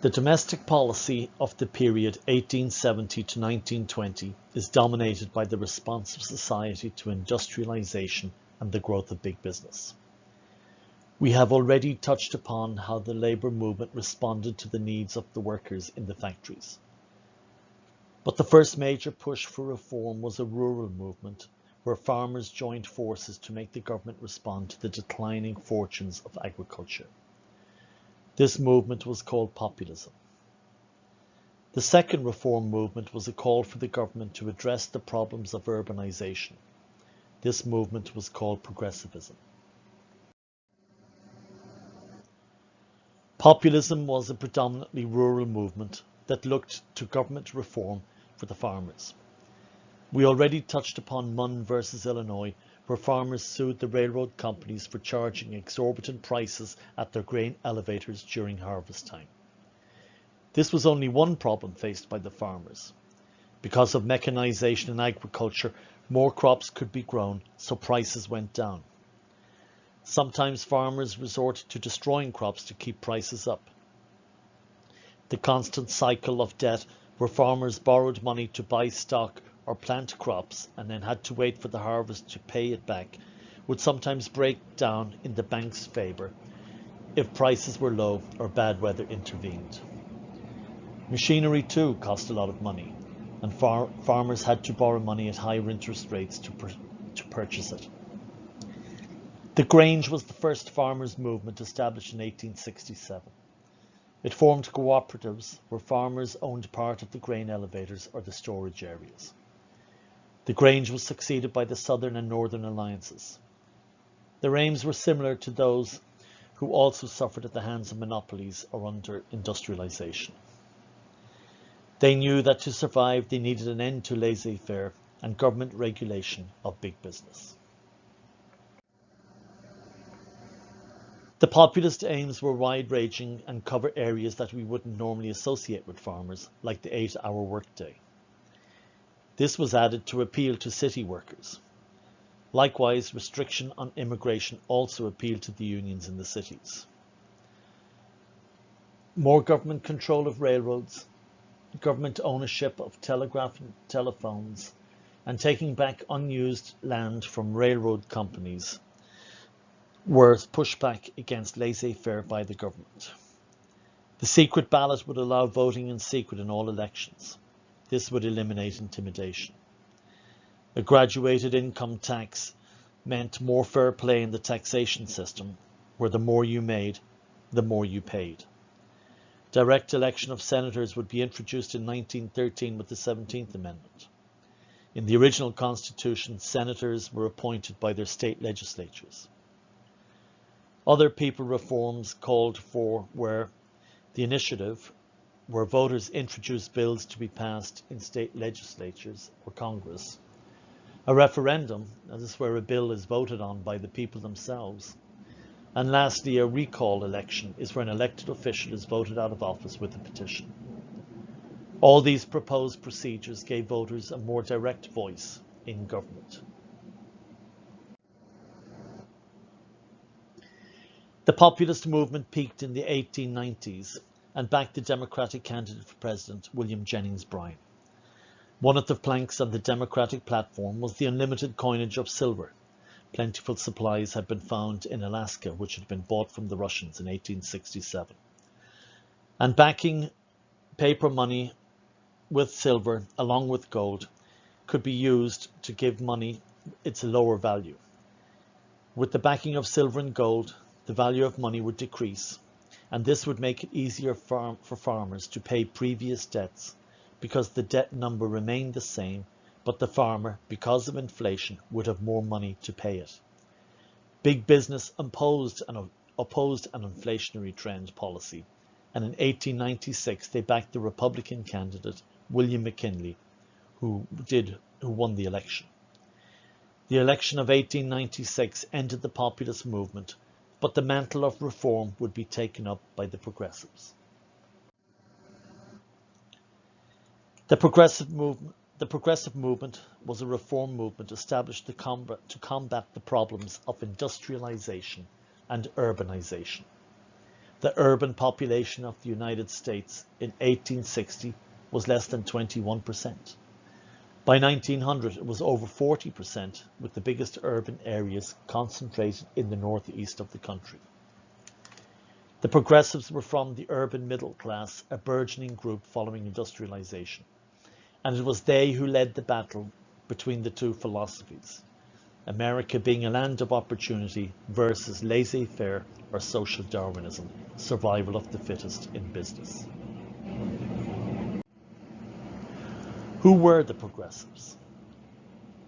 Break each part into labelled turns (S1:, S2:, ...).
S1: The domestic policy of the period 1870 to 1920 is dominated by the response of society to industrialization and the growth of big business. We have already touched upon how the labour movement responded to the needs of the workers in the factories. But the first major push for reform was a rural movement where farmers joined forces to make the government respond to the declining fortunes of agriculture. This movement was called populism. The second reform movement was a call for the government to address the problems of urbanization. This movement was called progressivism. Populism was a predominantly rural movement that looked to government reform for the farmers. We already touched upon Munn versus Illinois, where farmers sued the railroad companies for charging exorbitant prices at their grain elevators during harvest time. This was only one problem faced by the farmers. Because of mechanization in agriculture, more crops could be grown, so prices went down. Sometimes farmers resorted to destroying crops to keep prices up. The constant cycle of debt, where farmers borrowed money to buy stock or plant crops and then had to wait for the harvest to pay it back, would sometimes break down in the bank's favour if prices were low or bad weather intervened. Machinery too cost a lot of money, and farmers had to borrow money at higher interest rates to purchase it. The Grange was the first farmers' movement established in 1867. It formed cooperatives where farmers owned part of the grain elevators or the storage areas. The Grange was succeeded by the Southern and Northern Alliances. Their aims were similar to those who also suffered at the hands of monopolies or under industrialization. They knew that to survive they needed an end to laissez-faire and government regulation of big business. The populist aims were wide-ranging and cover areas that we wouldn't normally associate with farmers, like the 8-hour workday. This was added to appeal to city workers. Likewise, restriction on immigration also appealed to the unions in the cities. More government control of railroads, government ownership of telegraph and telephones, and taking back unused land from railroad companies were pushback against laissez-faire by the government. The secret ballot would allow voting in secret in all elections. This would eliminate intimidation. A graduated income tax meant more fair play in the taxation system, where the more you made, the more you paid. Direct election of senators would be introduced in 1913 with the 17th Amendment. In the original Constitution, senators were appointed by their state legislatures. Other people reforms called for were the initiative, where voters introduced bills to be passed in state legislatures or Congress. A referendum, that is where a bill is voted on by the people themselves. And lastly, a recall election is where an elected official is voted out of office with a petition. All these proposed procedures gave voters a more direct voice in government. The populist movement peaked in the 1890s and backed the Democratic candidate for president, William Jennings Bryan. One of the planks on the Democratic platform was the unlimited coinage of silver. Plentiful supplies had been found in Alaska, which had been bought from the Russians in 1867. And backing paper money with silver, along with gold, could be used to give money its lower value. With the backing of silver and gold, the value of money would decrease, and this would make it easier for farmers to pay previous debts because the debt number remained the same, but the farmer, because of inflation, would have more money to pay it. Big business opposed an inflationary trend policy, and in 1896 they backed the Republican candidate William McKinley, who won the election. The election of 1896 ended the populist movement, but the mantle of reform would be taken up by the progressives. The progressive movement was a reform movement established to combat the problems of industrialization and urbanization. The urban population of the United States in 1860 was less than 21%. By 1900, it was over 40%, with the biggest urban areas concentrated in the northeast of the country. The Progressives were from the urban middle class, a burgeoning group following industrialization, and it was they who led the battle between the two philosophies, America being a land of opportunity versus laissez-faire or social Darwinism, survival of the fittest in business. Who were the Progressives?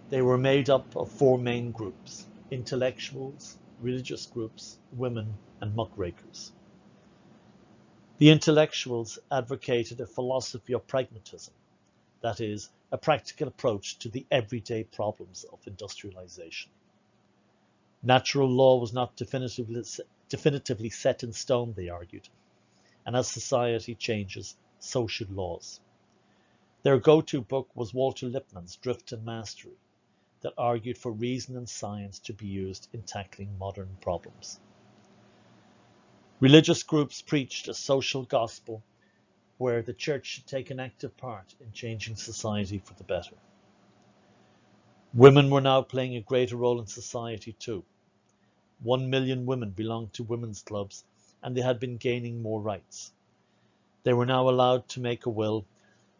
S1: They were made up of four main groups: intellectuals, religious groups, women, and muckrakers. The intellectuals advocated a philosophy of pragmatism, that is, a practical approach to the everyday problems of industrialization. Natural law was not definitively set in stone, they argued, and as society changes, so should laws. Their go-to book was Walter Lippmann's Drift and Mastery, that argued for reason and science to be used in tackling modern problems. Religious groups preached a social gospel where the church should take an active part in changing society for the better. Women were now playing a greater role in society too. 1 million women belonged to women's clubs, and they had been gaining more rights. They were now allowed to make a will,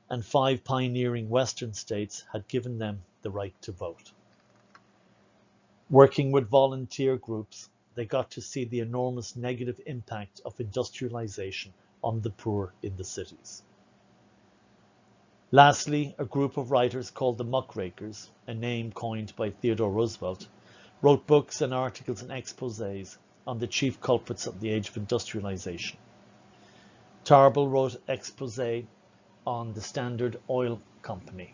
S1: and 5 pioneering Western states had given them the right to vote. Working with volunteer groups, they got to see the enormous negative impact of industrialization on the poor in the cities. Lastly, a group of writers called the muckrakers, a name coined by Theodore Roosevelt, wrote books and articles and exposés on the chief culprits of the age of industrialization. Tarbell wrote an exposé on the Standard Oil Company.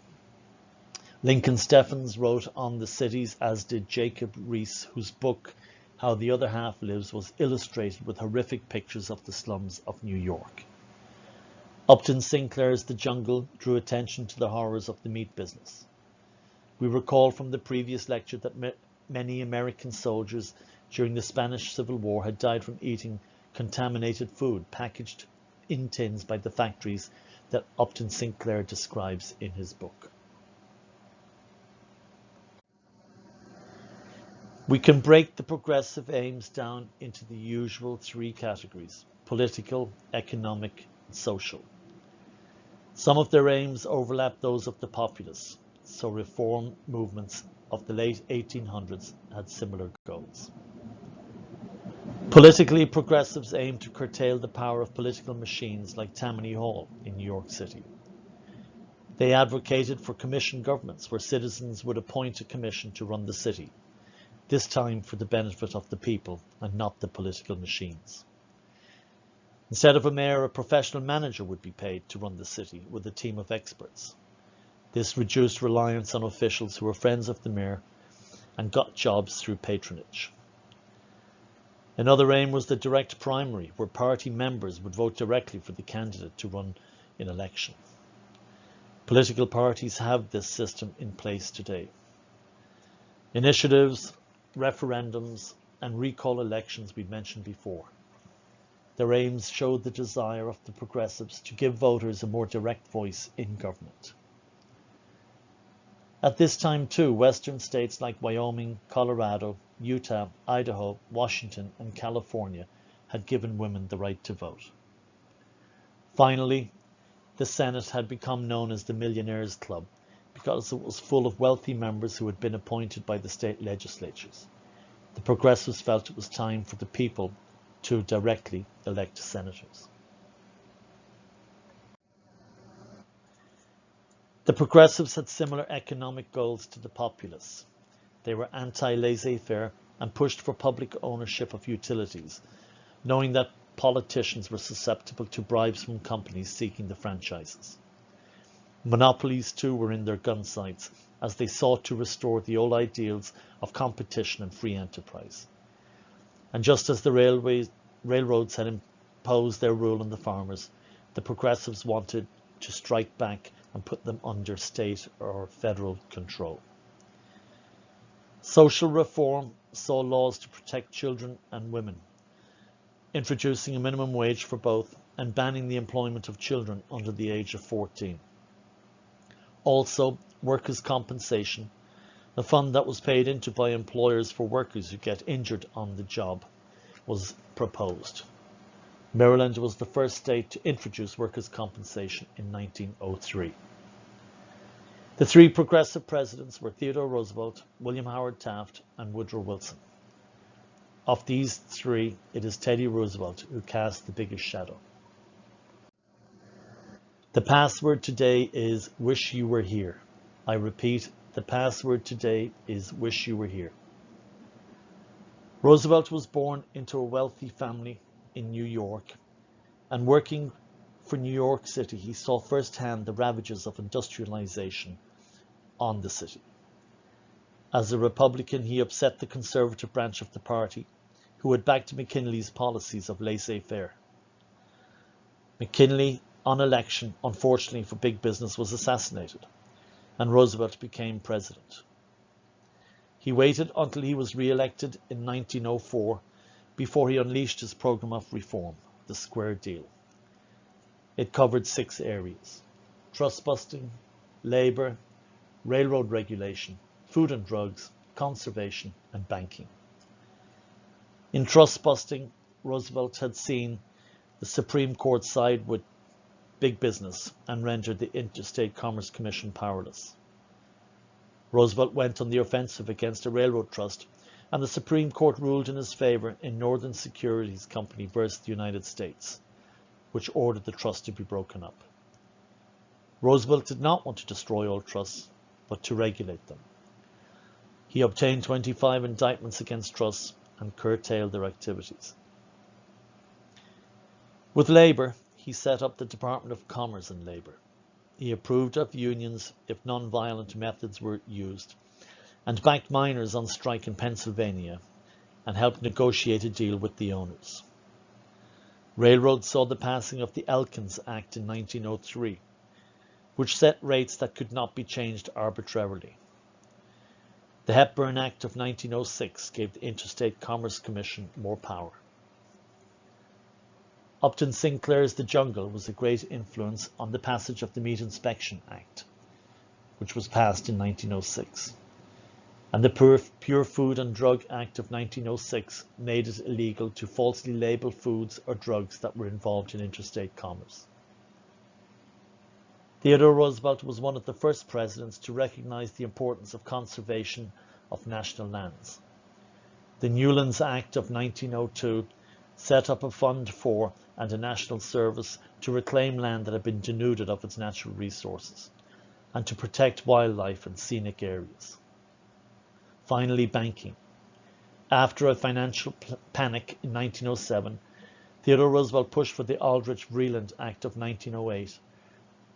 S1: Lincoln Steffens wrote on the cities, as did Jacob Riis, whose book, How the Other Half Lives, was illustrated with horrific pictures of the slums of New York. Upton Sinclair's The Jungle drew attention to the horrors of the meat business. We recall from the previous lecture that many American soldiers during the Spanish Civil War had died from eating contaminated food packaged in tins by the factories that Upton Sinclair describes in his book. We can break the progressive aims down into the usual 3 categories: political, economic, and social. Some of their aims overlap those of the populists, so reform movements of the late 1800s had similar goals. Politically, progressives aimed to curtail the power of political machines like Tammany Hall in New York City. They advocated for commission governments where citizens would appoint a commission to run the city, this time for the benefit of the people and not the political machines. Instead of a mayor, a professional manager would be paid to run the city with a team of experts. This reduced reliance on officials who were friends of the mayor and got jobs through patronage. Another aim was the direct primary, where party members would vote directly for the candidate to run in election. Political parties have this system in place today. Initiatives, referendums, and recall elections we mentioned before. Their aims showed the desire of the progressives to give voters a more direct voice in government. At this time too, Western states like Wyoming, Colorado, Utah, Idaho, Washington, and California had given women the right to vote. Finally, the Senate had become known as the Millionaires' Club because it was full of wealthy members who had been appointed by the state legislatures. The progressives felt it was time for the people to directly elect senators. The progressives had similar economic goals to the populists. They were anti-laissez-faire and pushed for public ownership of utilities, knowing that politicians were susceptible to bribes from companies seeking the franchises. Monopolies too were in their gun sights, as they sought to restore the old ideals of competition and free enterprise. And just as the railroads had imposed their rule on the farmers, the progressives wanted to strike back and put them under state or federal control. Social reform saw laws to protect children and women. introducing a minimum wage for both, and banning the employment of children under the age of 14. Also, workers' compensation, a fund that was paid into by employers for workers who get injured on the job, was proposed. Maryland was the first state to introduce workers' compensation in 1903. The three progressive presidents were Theodore Roosevelt, William Howard Taft, and Woodrow Wilson. Of these three, it is Teddy Roosevelt who cast the biggest shadow. The password today is "Wish you were here." I repeat, the password today is "Wish you were here." Roosevelt was born into a wealthy family in New York, and working for New York City, he saw firsthand the ravages of industrialization on the city. As a Republican, he upset the conservative branch of the party, who had backed McKinley's policies of laissez-faire. McKinley, on election, unfortunately for big business, was assassinated, and Roosevelt became president. He waited until he was re-elected in 1904 before he unleashed his program of reform, the Square Deal. It covered 6 areas: trust busting, labor, railroad regulation, food and drugs, conservation, and banking. In trust busting, Roosevelt had seen the Supreme Court side with big business and rendered the Interstate Commerce Commission powerless. Roosevelt went on the offensive against a railroad trust, and the Supreme Court ruled in his favor in Northern Securities Company versus the United States, which ordered the trust to be broken up. Roosevelt did not want to destroy all trusts, but to regulate them. He obtained 25 indictments against trusts and curtailed their activities. With labor, he set up the Department of Commerce and Labor. He approved of unions if non-violent methods were used, and backed miners on strike in Pennsylvania, and helped negotiate a deal with the owners. Railroads saw the passing of the Elkins Act in 1903, which set rates that could not be changed arbitrarily. The Hepburn Act of 1906 gave the Interstate Commerce Commission more power. Upton Sinclair's The Jungle was a great influence on the passage of the Meat Inspection Act, which was passed in 1906. And the Pure Food and Drug Act of 1906 made it illegal to falsely label foods or drugs that were involved in interstate commerce. Theodore Roosevelt was one of the first presidents to recognize the importance of conservation of national lands. The Newlands Act of 1902 set up a fund for and a national service to reclaim land that had been denuded of its natural resources, and to protect wildlife and scenic areas. Finally, banking. After a financial panic in 1907, Theodore Roosevelt pushed for the Aldrich-Vreeland Act of 1908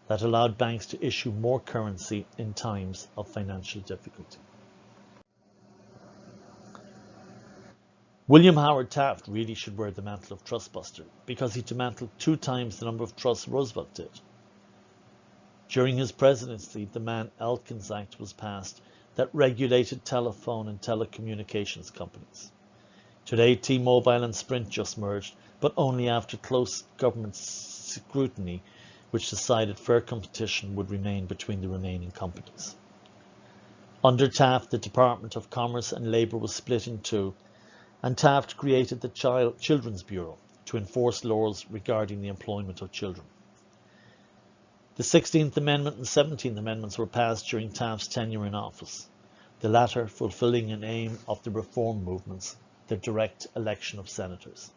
S1: that allowed banks to issue more currency in times of financial difficulty. William Howard Taft really should wear the mantle of trustbuster, because he dismantled 2 times the number of trusts Roosevelt did. During his presidency, the Mann-Elkins Act was passed that regulated telephone and telecommunications companies. Today, T-Mobile and Sprint just merged, but only after close government scrutiny, which decided fair competition would remain between the remaining companies. Under Taft, the Department of Commerce and Labor was split in 2, and Taft created the Children's Bureau to enforce laws regarding the employment of children. The 16th Amendment and 17th Amendments were passed during Taft's tenure in office, the latter fulfilling an aim of the reform movements, the direct election of senators.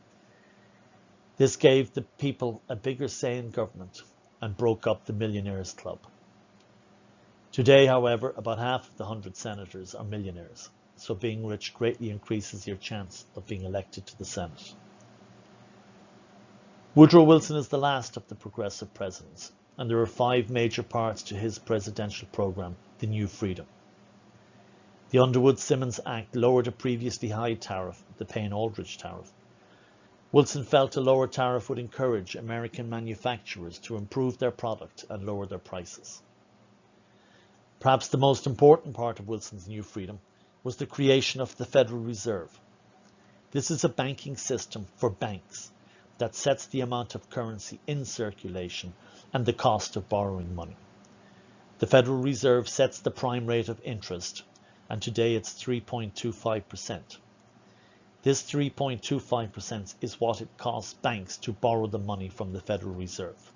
S1: This gave the people a bigger say in government and broke up the Millionaires' Club. Today, however, about half of the 100 senators are millionaires, so being rich greatly increases your chance of being elected to the Senate. Woodrow Wilson is the last of the progressive presidents, and there are 5 major parts to his presidential program, the New Freedom. The Underwood-Simmons Act lowered a previously high tariff, the Payne-Aldrich tariff. Wilson felt a lower tariff would encourage American manufacturers to improve their product and lower their prices. Perhaps the most important part of Wilson's New Freedom was the creation of the Federal Reserve. This is a banking system for banks that sets the amount of currency in circulation and the cost of borrowing money. The Federal Reserve sets the prime rate of interest, and today it's 3.25%. This 3.25% is what it costs banks to borrow the money from the Federal Reserve.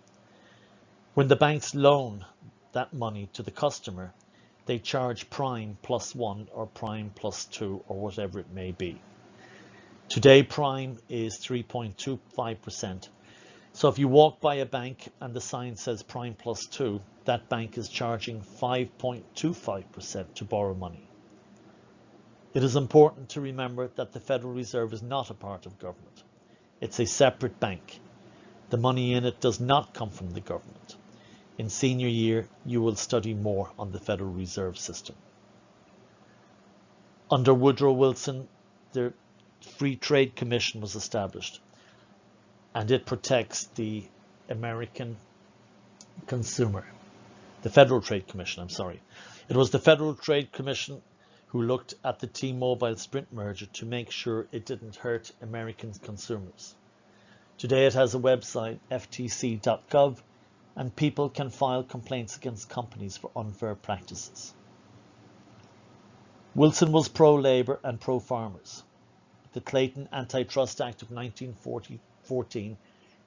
S1: When the banks loan that money to the customer, they charge prime plus 1 or prime plus 2 or whatever it may be. Today prime is 3.25%. So if you walk by a bank and the sign says prime plus 2, that bank is charging 5.25% to borrow money. It is important to remember that the Federal Reserve is not a part of government. It's a separate bank. The money in it does not come from the government. In senior year, you will study more on the Federal Reserve System. Under Woodrow Wilson, the Free Trade Commission was established, and it protects the American consumer. The Federal Trade Commission, I'm sorry. It was the Federal Trade Commission who looked at the T-Mobile Sprint merger to make sure it didn't hurt American consumers. Today it has a website, ftc.gov, and people can file complaints against companies for unfair practices. Wilson was pro-Labour and pro-farmers. The Clayton Antitrust Act of 1914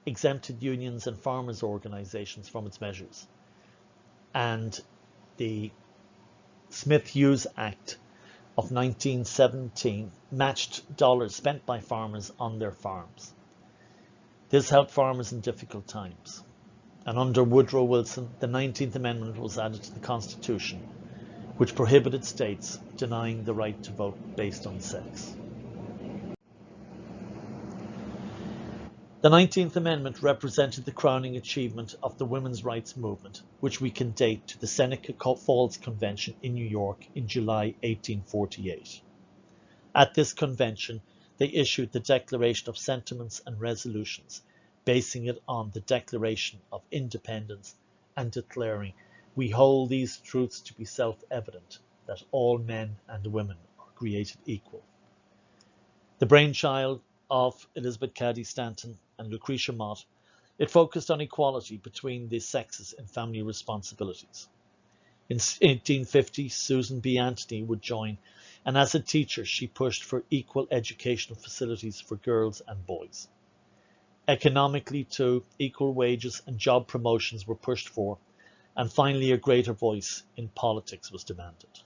S1: exempted unions and farmers' organisations from its measures. And the Smith-Hughes Act of 1917 matched dollars spent by farmers on their farms. This helped farmers in difficult times. And under Woodrow Wilson, the 19th Amendment was added to the Constitution, which prohibited states denying the right to vote based on sex. The 19th Amendment represented the crowning achievement of the women's rights movement, which we can date to the Seneca Falls Convention in New York in July 1848. At this convention, they issued the Declaration of Sentiments and Resolutions, basing it on the Declaration of Independence and declaring, "We hold these truths to be self-evident, that all men and women are created equal." The brainchild of Elizabeth Cady Stanton and Lucretia Mott, it focused on equality between the sexes in family responsibilities. In 1850, Susan B. Anthony would join, and as a teacher, she pushed for equal educational facilities for girls and boys. Economically, too, equal wages and job promotions were pushed for, and finally a greater voice in politics was demanded.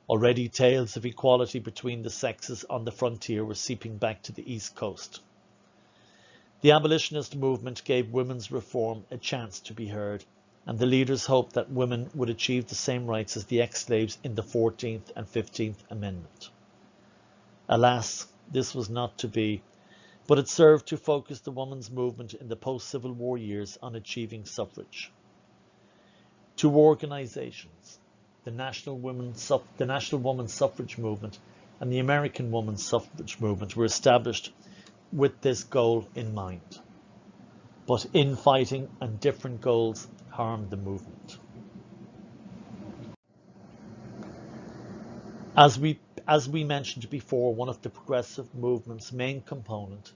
S1: Already tales of equality between the sexes on the frontier were seeping back to the East Coast. The abolitionist movement gave women's reform a chance to be heard, and the leaders hoped that women would achieve the same rights as the ex-slaves in the 14th and 15th Amendment. Alas, this was not to be, but it served to focus the women's movement in the post-Civil War years on achieving suffrage. Two organizations, the National Women's Suffrage Movement and the American Women's Suffrage Movement, were established with this goal in mind. But infighting and different goals harmed the movement. As we mentioned before, one of the progressive movement's main component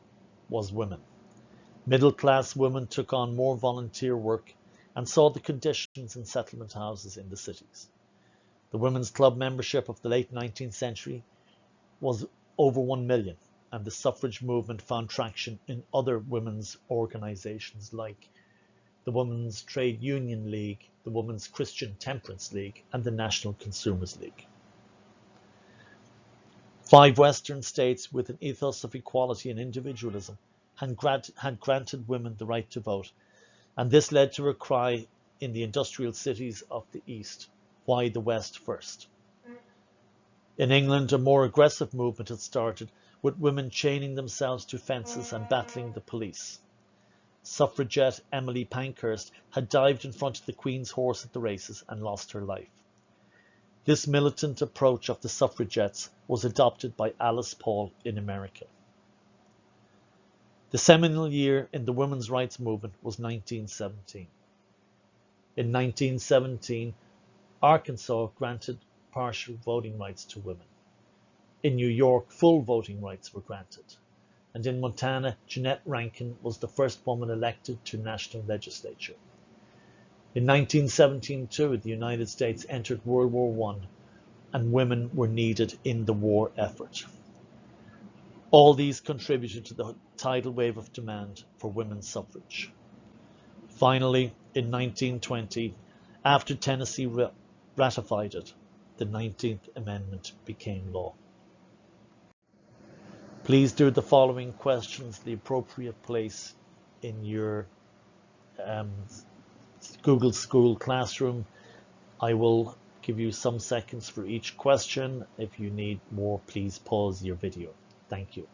S1: was women. Middle-class women took on more volunteer work and saw the conditions in settlement houses in the cities. The women's club membership of the late 19th century was over 1 million, and the suffrage movement found traction in other women's organizations like the Women's Trade Union League, the Women's Christian Temperance League, and the National Consumers League. 5 Western states with an ethos of equality and individualism had granted women the right to vote, and this led to a cry in the industrial cities of the East, "Why the West first?" In England, a more aggressive movement had started, with women chaining themselves to fences and battling the police. Suffragette Emily Pankhurst had dived in front of the Queen's horse at the races and lost her life. This militant approach of the suffragettes was adopted by Alice Paul in America. The seminal year in the women's rights movement was 1917. In 1917, Arkansas granted partial voting rights to women. In New York, full voting rights were granted. And in Montana, Jeanette Rankin was the first woman elected to national legislature. In 1917 too, the United States entered World War I, and women were needed in the war effort. All these contributed to the tidal wave of demand for women's suffrage. Finally, in 1920, after Tennessee ratified it, the 19th Amendment became law. Please do the following questions the appropriate place in your Google School classroom. I will give you some seconds for each question. If you need more, please pause your video. Thank you.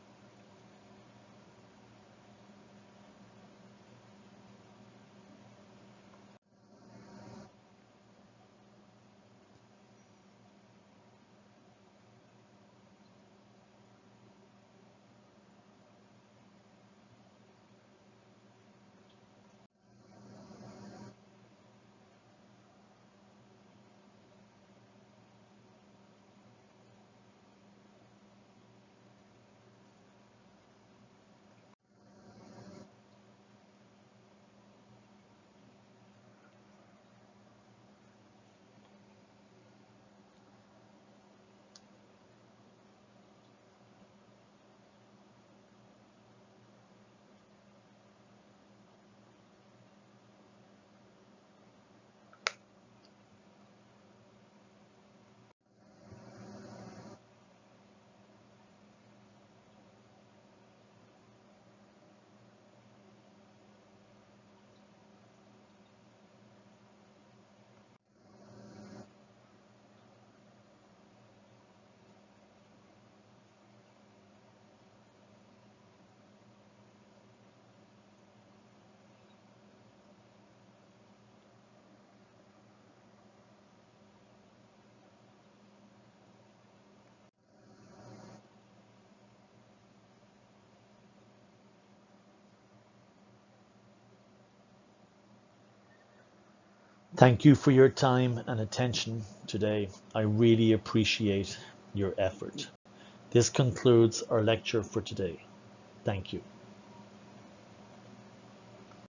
S1: Thank you for your time and attention today. I really appreciate your effort. This concludes our lecture for today. Thank you.